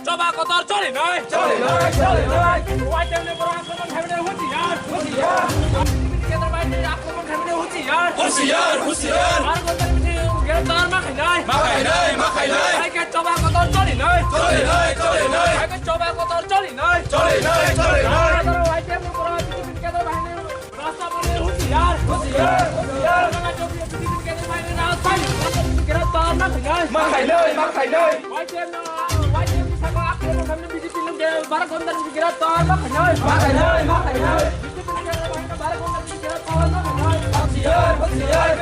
coba kotor coli noi. Why don't you go out and have a husiar? Kita terbaik ni aku pun have a husiar. Baru kau tadi kita tar makai noi. Kita coba kotor coli noi. Kita coba kotor coli noi. Kalau why don't you go out kita terbaik ni rasa boleh husiar. Jangan coba kita terbaik ni rasa. Kita tar makai noi. Why don't you Barang konten pikiran tahun makan noi. Barang konten pikiran tahun makan noi.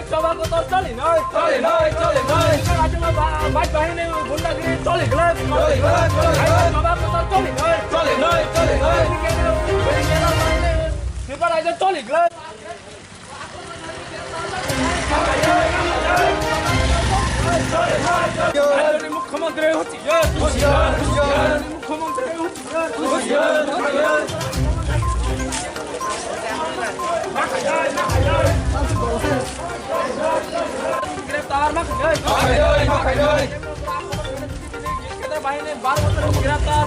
Coba kotor coli noi. Kita cuma baik ni bunda ni coli gelap. Coba kotor coli noi. Kita lagi coli gelap. मुख्यमंत्री गिरफ्तार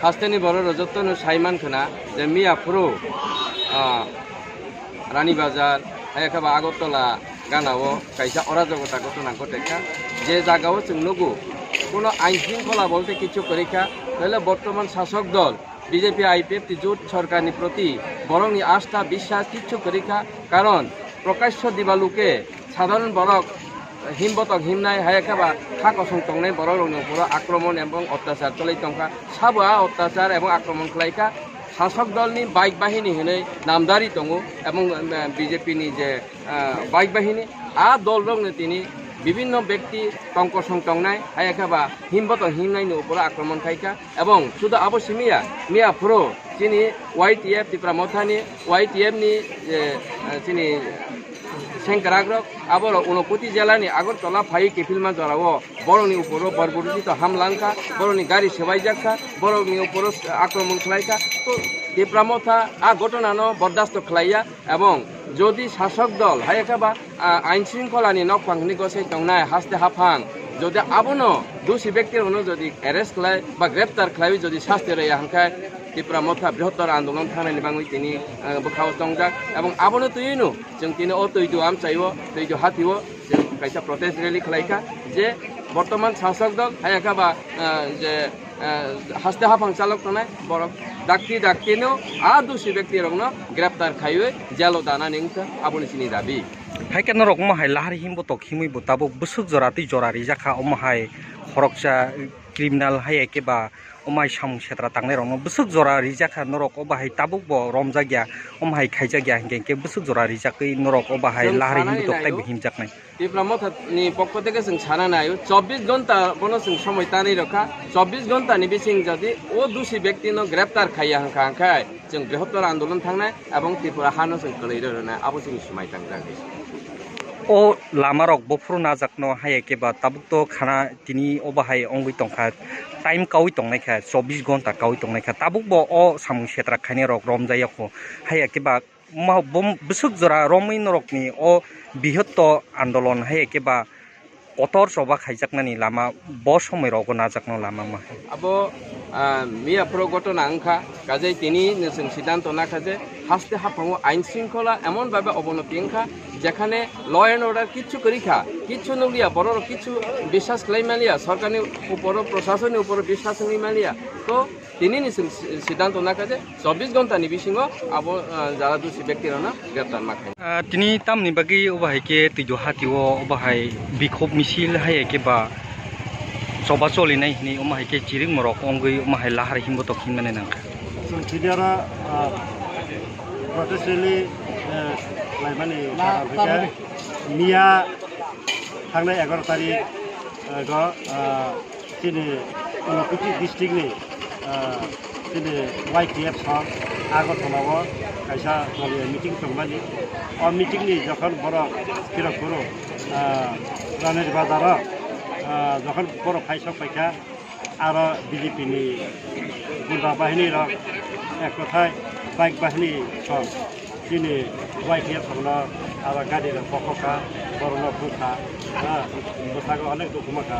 Hasteni boro rojoto no Saiman khana je Miapro Rani Bazar ayakaba Agartala ganao kaisa অরাজকতা ঘটনা ঘটেকা যে জায়গাও जों नुगु কোনো আইন শৃঙ্খলা বলতে কিছু করেকা তাহলে বর্তমান শাসক দল বিজেপি আইপিএফ জোট সরকারের প্রতি বরংনি আস্থা বিশ্বাস কিছু করেকা কারণ প্রকাশ্য দিবালুকে সাধারণ বরক হিমবতক হিমনাই হায়াকাবা খা কসং তংনাই বরকनि উপর আক্রমণ এবং অত্যাচার চলাই তংকা সাবুয়া অত্যাচার এবং আক্রমণ খালাইকা শাসক দলনি বাইক বাহিনী হনে নামদারি দङ এবং বিজেপিনি যে বাইক বাহিনী আ দল রংনে তিনি বিভিন্ন ব্যক্তি টঙ্ক সংটংনাই হায়াকাবা হিমবত হিমনাইনি উপর আক্রমণ খাইকা এবং শুধু আবশ্যমিয়া মিয়াফ্রো যিনি ওয়াইটিএফ ত্রিপুরা মথানি ওয়াইটিএফ নি যিনি সেংকারাগ্রক আবার 29 জেলানি আগরতলা ফাই কেফিলমা জরাও বড়নি উপর বরবরুচিত হামলাংকা বড়নি গাড়ি সেবাইজাকা বড়নি উপর আক্রমণ খালাইকা তো ত্রিপুরা মথা আ ঘটনানো বরদাস্ত খালাইয়া এবং যদি শাসক দল হায়াকাবা আইন শৃঙ্খলানি নকফাংনি গসে তংনাই হাসতে হাফাং যদি আবনো দোষী ব্যক্তির যদি অ্যারেস্ট খালাই বা গ্রেপ্তার খালাই যদি শাস্তি রয়ে হাঙ্কায় ত্রিপুরা মথা বৃহত্তর আন্দোলন থানানি বাংলাই তিনি বখাও তংজাক এবং আবনো তুইনো जों তিনি ও তৈদু আম চাইও তৈদু হাতিও जों কাইসা প্রটেস্ট র্যালি খালাইকা যে বর্তমান শাসক দল হায়াকাবা যে হাসতে হাফাং চালক তনাই বরক ডাক্তিনো আ দোষী ব্যক্তিরংনো গ্রেপ্তার খাইয়ে জেলো দানা নিংকা আবনি চিনি দাবি হাইকেন রক মাহাই লাহারি হিমবো তক হিমই বো তাবো বুসুক জরাতি জরারি জাখা অমাহাই খরকসা ক্রিমিনাল হাই একেবা অমাই সামু সেত্রা তাংনাই রং বুসুক জরারি জাখা নরক অবাহাই তাবুক বো রমজা গিয়া অমাহাই খাইজা গিয়া হিংকে বুসুক জরারি জাকই নরক অবাহাই লাহারি হিমবো তক তাইবো হিমজাকনাই ত্রিপুরা মথানি পক্ষ থেকে जों সানা নাইও 24 ঘন্টা বনো जों সময় তানি রখা 24 ঘন্টানি বিসিং যদি ও দোষী ব্যক্তিনো গ্রেপ্তার খাইয়া হাঙ্কায় जों বৃহত্তর আন্দোলন থাংনাই এবং ত্রিপুরা হানো जों কলাই রনা আবো जों সময় তাংজাক ও লামারক বফ্রু নাজাকনো হাইকেবা তাবুকতো খানা তিনি অবাহাই অঙ্গই তংখা টাইম কাউই তংনাইখা 24 ঘন্টা কাউই তংনাইখা তাবুক ব ও সামু সেত্রা খাইনে রক রমজাইয়াখো হাইকেবা বুসুক জরা রমিন রকনি ও বৃহত্তর আন্দোলন হাইকেবা কতর সবা খাইজাকনানি লামা ব সময় রগ নাজাকনো লামা মাহে আবো মিয়াফ্রো ঘটনা আংখা কাজে তিনি जों সিদ্ধান্ত নাখা যে হাসতে হাফাঙ্গ আইন শৃঙ্খলা এমনভাবে অবনতি এনখা যেখানে ল অ্যান্ড অর্ডার কিচ্ছু করিখা কিচ্ছু নলিয়া বড় কিছু বিশ্বাস খাইমালিয়া সরকারের উপর প্রশাসনের উপর বিশ্বাস নিমালিয়া তো তিনি সিদ্ধান্ত না কাজে 24 ঘন্টানি বিসিঙ্গ আবো যারা দোষী ব্যক্তিরা না গ্রেপ্তার মাখায় তিনি তামনি বাকি ওবাহাইকে তুইজো হাতিও ওবাহাই বিক্ষোভ মিছিল হাইকে বা সবা চলিনাই হিনি ওমাহাইকে চিরিং মরক অঙ্গই ওমাহাই লাহার হিমব তখিন মানে নাঙ্কা Sudara protest rally laimani Mia थांनाय 11 तारिख go sini Ulukuchi district ni sini YTF song Agartala kaisa meeting tongmani o meeting ni যখন বড় কিরক বড় রানের বাজার যখন বড় ফাইসক পাইকা আর বিজেপি নি গুন্ডা বাহিনীর এক কথায় বাইক বাহিনী সব যিনি YTF থাকলো আর গাড়ির পক্ষা বড় বুখা কোথাও অনেক দুঃখমাখা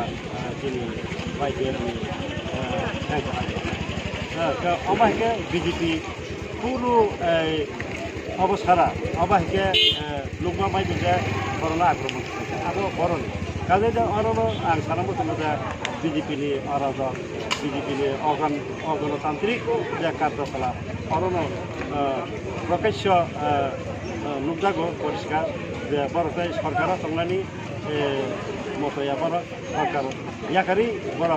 যিনি YTF নি অবাহিকে বিজেপি পুরো অবস্থারা অবাহিকে লোকমা বাইকে করোনা আক্রমণ করেছে আরও বড় কাজে আরও আং সারা মতো বিজেপি নি অরাজক বিজেপি নি অগণতান্ত্রিক যে কার্যকলাপ আরও প্রকাশ্য নুকজাগো পরিষ্কার যে বড়টাই সরকার সংলানি মতো বড় সরকার ইয়াকারি বড়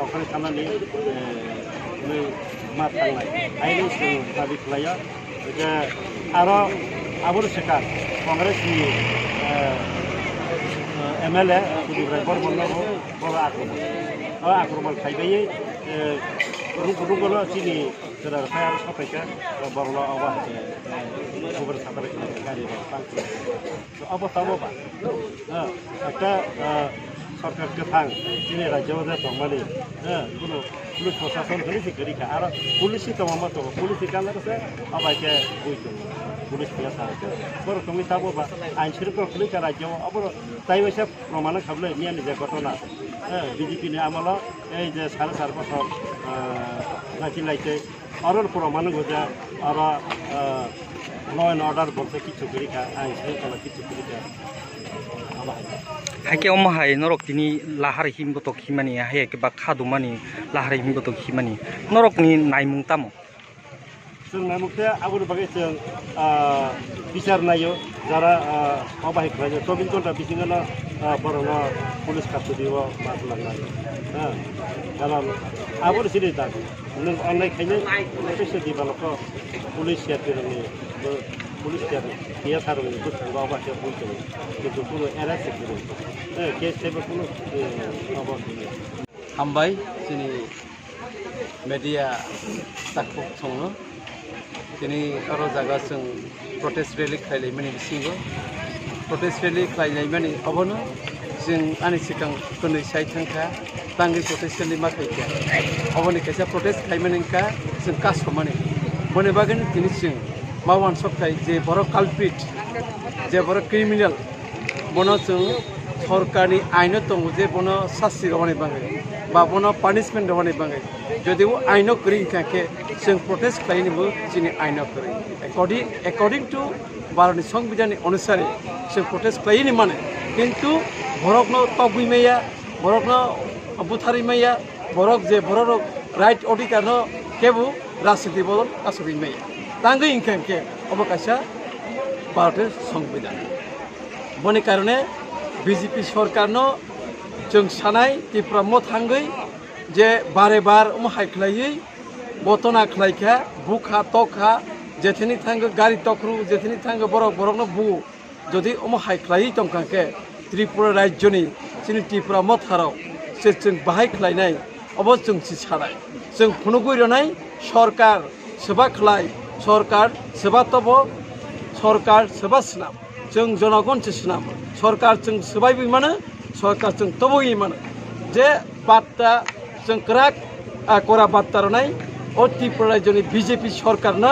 ওখানে থানানি মাত থাকনাय আইনি দাবি খালাইয়া যে আরও আবুল শেখার কংগ্রেসনি MLA kudibrang bormonno bora akromon khaibai rungolo sini sedar saya sampaikan borlo awah kubur sabar gari bangku apa tahu Pak একটা সরকার গোথাং দিনে রাজ্যেও যে দংমানি কোনো পুলিশ প্রশাসন পুলিশি করিখা আর পুলিশি দমামা তো পুলিশি কান্না কাছে আবাইকে বইতো পুলিশ দিয়া থাকে বড় তুমি তাবো বা আইন শৃঙ্খলা পুলিশ রাজ্যেও আবার তাই বসে প্রমাণ খাবলে নিয়ে নিজে ঘটনা বিজেপি নি আমল এই যে 4.5 বছর নাচিলাইতে আরও প্রমাণ গোজা আর ল অ্যান্ড অর্ডার বলতে কিছু করিখা আইন শৃঙ্খলা কিছু করিখা হাইকে ওমাহাই নরক তিনি লাহার হিমবতক হিমানি হাইকে বা খাদুমানি লাহার হিমবতক হিমানি নরকনি নাইমুং তামো जों नायमुखते आबुनि बागै जों बिचार नायो যারা অবাহিক হয় 24 ঘন্টা বিসিङानो बर'नो पुलिस कास्टडियाव मासलांनाय कारण आबुनि सिरि दा नों अनलाइन खायनो स्पेशल डेभेलपखौ पुलिस सेक्रेटारिनि पुलिस गैया सारनि बुस्थुखौ अबाहिक बुंदों किन्तु कुनु एरेस्ट गैया केस जेबो कुनु अबाहिक हामबाय जोंनि मेडिया ताकु सङो दिनै आरो जागा जों प्रटेस्ट रेलि खालायनायमानि बिसिङाव प्रटेस्ट रेलि खालायनायमानि अबनो जों आंनि सिगां कोनै साइड थांखा तांगि प्रटेस्ट रेलि माखायखा अबनि खायसे प्रटेस्ट खालायमानिखा जों कासमानि मने बागोन दिनै जों मावान सबथाय जे बर' कालप्रिट जे बर' क्रिमिनेल बनो जों सरकारनि आइनो दङ जे बनो सासि रवानि बाङै बा बनो पानिशमेन्ट रवानि बाङै যদি ও আইন করি কাকে जों প্রটেস্ট খালাইनोबो जोंनि आइन करी एकॉर्डिंग टू भारतनि संविधान अनुसार जों प्रटेस्ट खालायनो माने किन्तु बरकनो तगुइमाया बरकनो बुथारिमाया बरक जे बरक राइट अधिकारनो केबो राजनीति बल कासुइमाया तांगै इंखांके अबकाशा भारतनि संविधान बनि कारणे बीजेपी सरकारनो जों सानाय त्रिपुरा मथांगै जे बारे बार हाइख्लायै बतना खलायखा बुखा तखा जेथेनि थांगो गारि तख्रु जेथेनि थांगो बरकनो बुङो जुदि हाइख्लायै दंखांखे त्रिपुरा राज्यनि जोंनि त्रिपुरा मथाराव जों बाहाय खलायनाय अब जों सानाय जों फुनुगुरनाय सरकार सोबा खलाय सरकार सोबा तब सरकार सोबा स्नाम जों जनगण स्नाम सरकार जों सोबायबो मानो सरकार जों तबोयै मानो जे बार्ता जों क्राक करा बार्ता रनाय ओ त्रिपुरा राज्यनि बीजेपी सरकारनो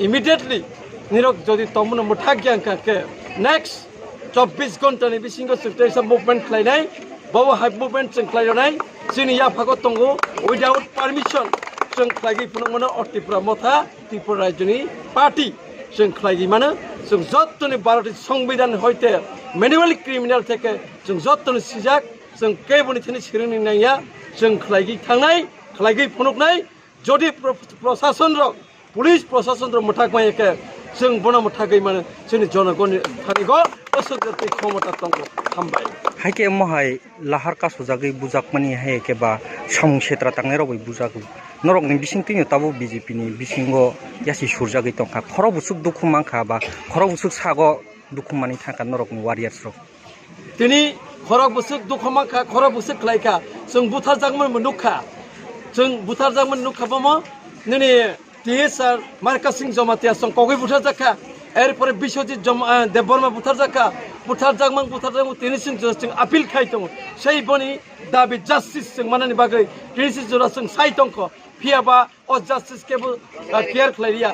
इमिडिएटली निरक जदि तमनो मुठा गियान काके नेक्स्ट 24 घंटानि बिसिङाव जों मुभमेन्ट खालायनाय बाव हाइ मुभमेन्ट जों खालायनाय जोंनि याफाखौ दंगो उइदाउट पारमिशन जों खालायगै फुनमोनो त्रिपुरा मथा त्रिपुरा राज्यनि पार्टी जों खालायगि मानो जों जत्तनि भारतनि संबिधान हयते मेनुवेल क्रिमिनल থেকে जों जत्तनि सिजाक जों केबनि थनि सिरिनि नाया जों खालायगि थांनाय खालायगि फनुकनाय যদি প্রশাসন পুলিশ প্রশাসন মথাকমাইকে जों बना मथागै माने जोंनि जनगणनि थानिगो असगति क्षमता दङ हामबाय हायके महाय लाहार कासुजागै बुजाकमानि हायके बा सामुं क्षेत्र थांनाय रबै बुजागु नरकनि बिसिं तिनो ताबो बीजेपी नि बिसिंगो यासि सुरजागै तंखा खर बुसुक दुखु मांखा बा खर बुसुक सागो दुखु मानि थाखा नरकनि वारियार्स रक तिनि खर बुसुक दुखु मांखा खर बुसुक लायका जों बुथार जागमन मनुखा जों बुथार जागमन नुखाबमो ननि টিএসআর মার্কা সিং জমাতিয়া সং কগৈ বুথার জাকা এরপরে বিশ্বজিৎ দেববর্মা বুথার জাকা বুথার জাগমাং তিনি সিং जों আপিল খাইতং সেই বনি দাবি জাস্টিস जों মানানি বাগৈ তিনি সিং জরা जों সাইতংক ফিয়াবা অ জাস্টিস কেবো কেয়ার খাইরিয়া